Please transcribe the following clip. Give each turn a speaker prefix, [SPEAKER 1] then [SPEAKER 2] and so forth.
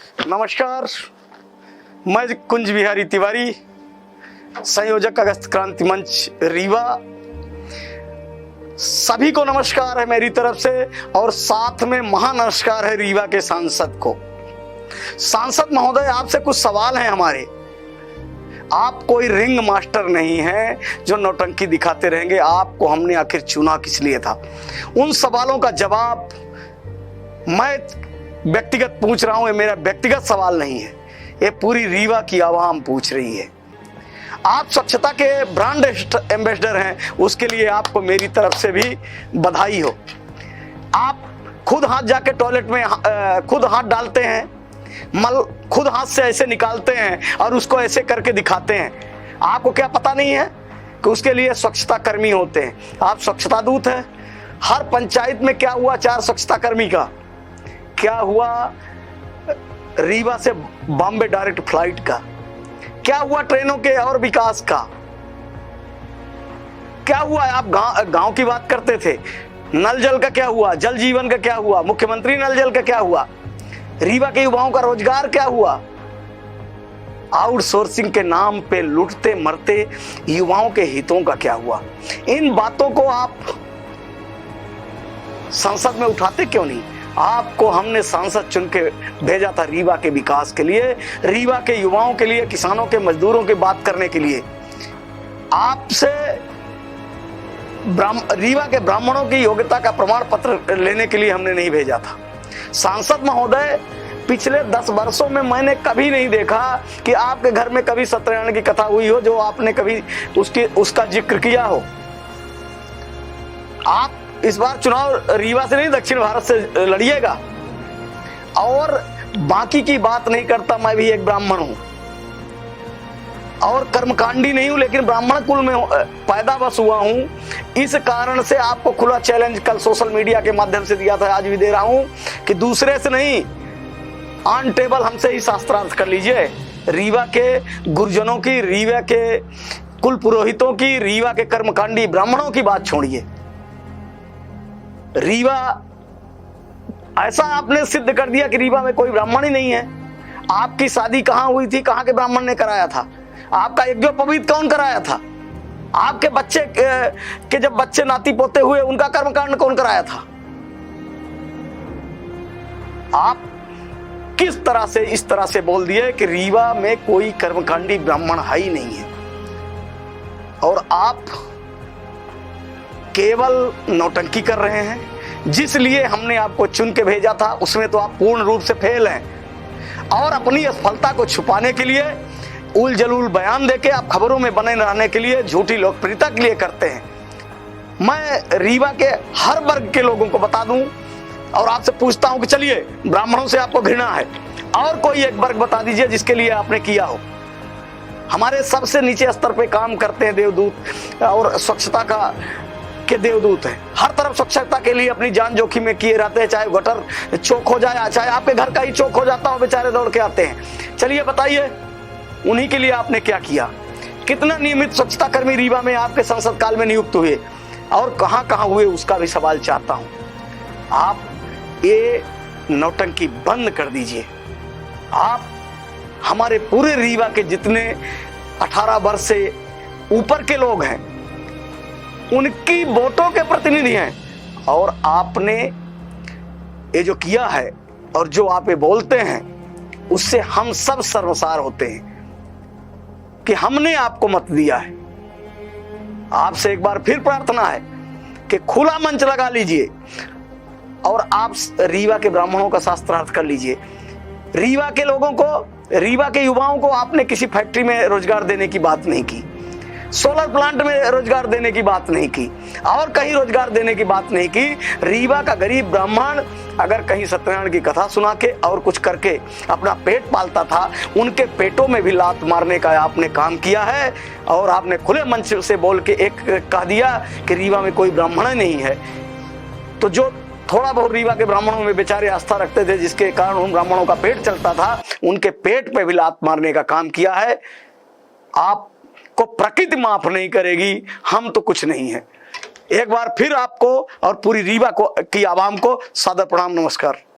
[SPEAKER 1] नमस्कार, मैं कुंज बिहारी तिवारी, संयोजक अगस्त क्रांति मंच रीवा। सभी को नमस्कार है मेरी तरफ से और साथ में महानमस्कार है रीवा के सांसद को। सांसद महोदय, आपसे कुछ सवाल हैं हमारे। आप कोई रिंग मास्टर नहीं हैं जो नौटंकी दिखाते रहेंगे। आपको हमने आखिर चुना किस लिए था? उन सवालों का जवाब मैं व्यक्तिगत पूछ रहा हूं। ये मेरा व्यक्तिगत सवाल नहीं है, ये पूरी रीवा की आवाम पूछ रही है। आप स्वच्छता के ब्रांड एम्बेसडर हैं, उसके लिए आपको मेरी तरफ से भी बधाई हो। आप खुद हाथ जाके टॉयलेट में खुद हाथ डालते हैं, मल खुद हाथ से ऐसे निकालते हैं और उसको ऐसे करके दिखाते हैं। आपको क्या पता नहीं है कि उसके लिए स्वच्छता कर्मी होते हैं? आप स्वच्छता दूत हैं। हर पंचायत में क्या हुआ? 4 स्वच्छता कर्मी का क्या हुआ? रीवा से बॉम्बे डायरेक्ट फ्लाइट का क्या हुआ? ट्रेनों के और विकास का क्या हुआ? आप गांव की बात करते थे। नल जल का क्या हुआ? जल जीवन का क्या हुआ? मुख्यमंत्री नल जल का क्या हुआ? रीवा के युवाओं का रोजगार क्या हुआ? आउटसोर्सिंग के नाम पे लूटते मरते युवाओं के हितों का क्या हुआ? इन बातों को आप संसद में उठाते क्यों नहीं? आपको हमने सांसद चुन के भेजा था रीवा के विकास के लिए, रीवा के युवाओं के लिए, किसानों के, मजदूरों की बात करने के लिए। आपसे रीवा के ब्राह्मणों की योग्यता का प्रमाण पत्र लेने के लिए हमने नहीं भेजा था। सांसद महोदय, पिछले 10 वर्षों में मैंने कभी नहीं देखा कि आपके घर में कभी सत्यनारायण की कथा हुई हो जो आपने कभी उसका जिक्र किया हो। आप इस बार चुनाव रीवा से नहीं, दक्षिण भारत से लड़िएगा। और बाकी की बात नहीं करता, मैं भी एक ब्राह्मण हूं और कर्मकांडी नहीं हूं, लेकिन ब्राह्मण कुल में पैदा बस हुआ हूं। इस कारण से आपको खुला चैलेंज कल सोशल मीडिया के माध्यम से दिया था, आज भी दे रहा हूं कि दूसरे से नहीं, ऑन टेबल हमसे ही शास्त्रार्थ कर लीजिए। रीवा के गुरुजनों की, रीवा के कुल पुरोहितों की, रीवा के कर्मकांडी ब्राह्मणों की बात छोड़िए। रीवा ऐसा आपने सिद्ध कर दिया कि रीवा में कोई ब्राह्मण ही नहीं है। आपकी शादी कहां हुई थी? कहां के ब्राह्मण ने कराया था? आपका यज्ञोपवीत कौन कराया था? आपके बच्चे के जब बच्चे नाती पोते हुए, उनका कर्मकांड कौन कराया था? आप किस तरह से इस तरह से बोल दिए कि रीवा में कोई कर्मकांडी ब्राह्मण है ही नहीं है, और आप केवल नौटंकी कर रहे हैं। जिस लिए हमने आपको चुन के भेजा था उसमें तो आप पूर्ण रूप से फेल हैं, और अपनी असफलता को छुपाने के लिए उल जलूल बयान देके आप खबरों में बने रहने के लिए, झूठी लोकप्रियता के लिए करते हैं। मैं रीवा के हर वर्ग के लोगों को बता दूं और आपसे पूछता हूं कि चलिए, ब्राह्मणों से आपको घृणा है, और कोई एक वर्ग बता दीजिए जिसके लिए आपने किया हो। हमारे सबसे नीचे स्तर पे काम करते हैं देवदूत, और स्वच्छता का के देवदूत हैं। हर तरफ स्वच्छता के लिए अपनी जान जोखिम में किए रहते हैं, चाहे गटर चौक हो जाए, चाहे आपके घर का ही चौक हो जाता हो, बेचारे दौड़ के आते हैं। चलिए बताइए, उन्हीं के लिए आपने क्या किया? कितना नियमित स्वच्छता कर्मी रीवा में आपके संसद काल में नियुक्त हुए, और कहां कहां हुए, उसका भी सवाल चाहता हूं। आप ये नौटंकी बंद कर दीजिए। आप हमारे पूरे रीवा के जितने 18 वर्ष से ऊपर के लोग हैं, उनकी वोटों के प्रतिनिधि हैं, और आपने ये जो किया है और जो आप ये बोलते हैं, उससे हम सब शर्मसार होते हैं कि हमने आपको मत दिया है। आपसे एक बार फिर प्रार्थना है कि खुला मंच लगा लीजिए और आप रीवा के ब्राह्मणों का शास्त्रार्थ कर लीजिए। रीवा के लोगों को, रीवा के युवाओं को आपने किसी फैक्ट्री में रोजगार देने की बात नहीं की, सोलर प्लांट में रोजगार देने की बात नहीं की, और कहीं रोजगार देने की बात नहीं की। रीवा का गरीब ब्राह्मण अगर कहीं सत्यनारायण की कथा सुना के और कुछ करके अपना पेट पालता था, उनके पेटों में भी लात मारने का आपने काम किया है। और आपने खुले मंच से बोल के एक कह दिया कि रीवा में कोई ब्राह्मण नहीं है। तो जो थोड़ा बहुत रीवा के ब्राह्मणों में बेचारे आस्था रखते थे, जिसके कारण उन ब्राह्मणों का पेट चलता था, उनके पेट पे भी लात मारने का काम किया है। आप को प्रकृति माफ नहीं करेगी, हम तो कुछ नहीं है। एक बार फिर आपको और पूरी रीवा को की आवाम को सादर प्रणाम, नमस्कार।